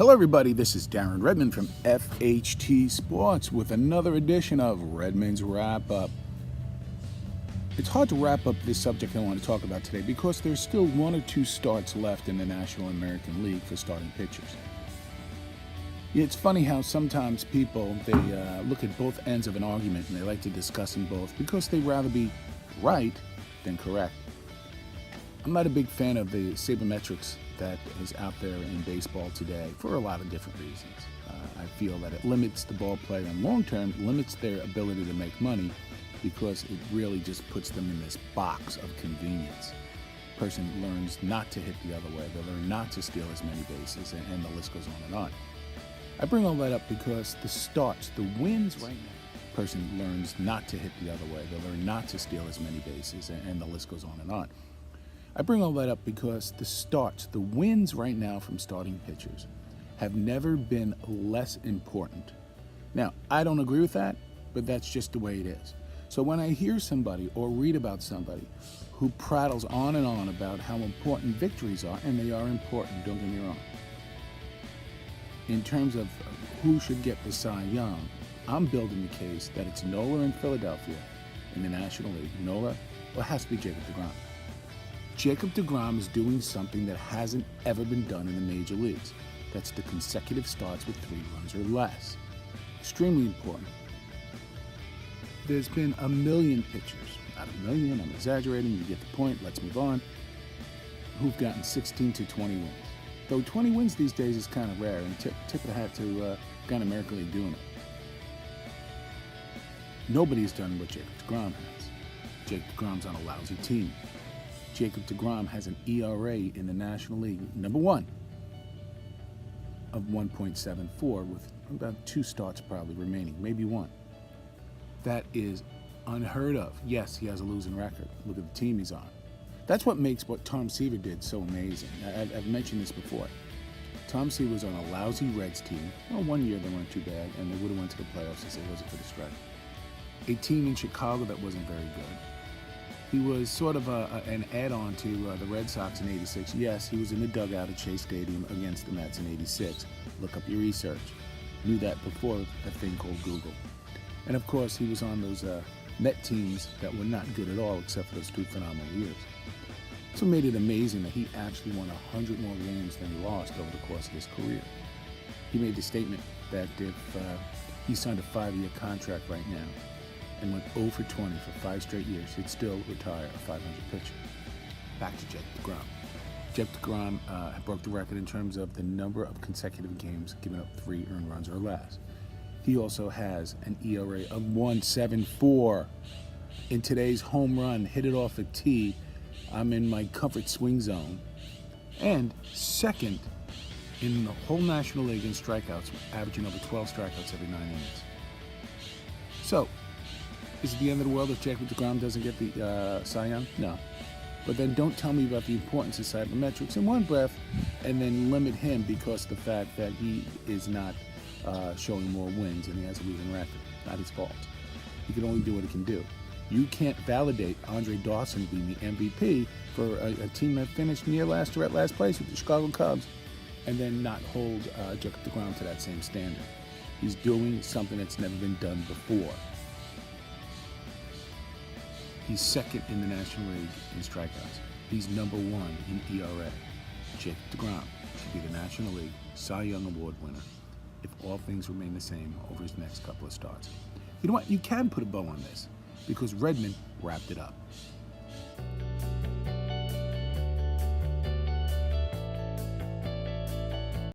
Hello everybody, this is Darren Redmond from FHT Sports with another edition of Redmond's Wrap Up. It's hard to wrap up this subject I want to talk about today because there's still one or two starts left in the National American League for starting pitchers. It's funny how sometimes people, they look at both ends of an argument and they like to discuss them both because they'd rather be right than correct. I'm not a big fan of the sabermetrics that is out there in baseball today for a lot of different reasons. I feel that it limits the ball player and long term limits their ability to make money because it really just puts them in this box of convenience. Person learns not to hit the other way, they learn not to steal as many bases, and the list goes on and on. I bring all that up because the starts, the wins right now, person learns not to hit the other way, they learn not to steal as many bases, and the list goes on and on. I bring all that up because the starts, the wins right now from starting pitchers have never been less important. Now, I don't agree with that, but that's just the way it is. So when I hear somebody or read about somebody who prattles on and on about how important victories are, and they are important, don't get me wrong, in terms of who should get the Cy Young, I'm building the case that it's Nola in Philadelphia in the National League. Nola, well, it has to be Jacob deGrom. Jacob deGrom is doing something that hasn't ever been done in the major leagues. That's the consecutive starts with 3 runs or less. Extremely important. There's been a million pitchers, not a million, I'm exaggerating, you get the point, let's move on, who've gotten 16 to 20 wins. Though 20 wins these days is kind of rare, and tip of the hat to Gun American League doing it. Nobody's done what Jacob deGrom has. Jacob deGrom's on a lousy team. Jacob deGrom has an ERA in the National League, number 1, of 1.74 with about 2 starts probably remaining, maybe 1. That is unheard of. Yes, he has a losing record. Look at the team he's on. That's what makes what Tom Seaver did so amazing. I've mentioned this before. Tom Seaver was on a lousy Reds team. Well, one year they weren't too bad, and they would have went to the playoffs if it wasn't for the strike. A team in Chicago that wasn't very good. He was sort of an add-on to the Red Sox in '86. Yes, he was in the dugout at Chase Stadium against the Mets in '86. Look up your research. Knew that before a thing called Google. And of course, he was on those Met teams that were not good at all, except for those 2 phenomenal years. So it made it amazing that he actually won 100 more games than he lost over the course of his career. He made the statement that if he signed a 5-year contract right now, and went 0 for 20 for 5 straight years, he'd still retire a 500 pitcher. Back to Jacob deGrom. Jacob deGrom broke the record in terms of the number of consecutive games giving up 3 earned runs or less. He also has an ERA of 1.74. In today's home run, hit it off a tee, I'm in my comfort swing zone. And second in the whole National League in strikeouts, averaging over 12 strikeouts every 9 innings. So, is it the end of the world if Jacob deGrom doesn't get the Cy Young? No. But then don't tell me about the importance of sabermetrics in one breath and then limit him because of the fact that he is not showing more wins and he has a losing record. Not his fault. He can only do what he can do. You can't validate Andre Dawson being the MVP for a team that finished near last or at last place with the Chicago Cubs and then not hold Jacob deGrom to that same standard. He's doing something that's never been done before. He's second in the National League in strikeouts. He's number 1 in ERA. Jacob deGrom should be the National League Cy Young Award winner if all things remain the same over his next couple of starts. You know what? You can put a bow on this because Redmond wrapped it up.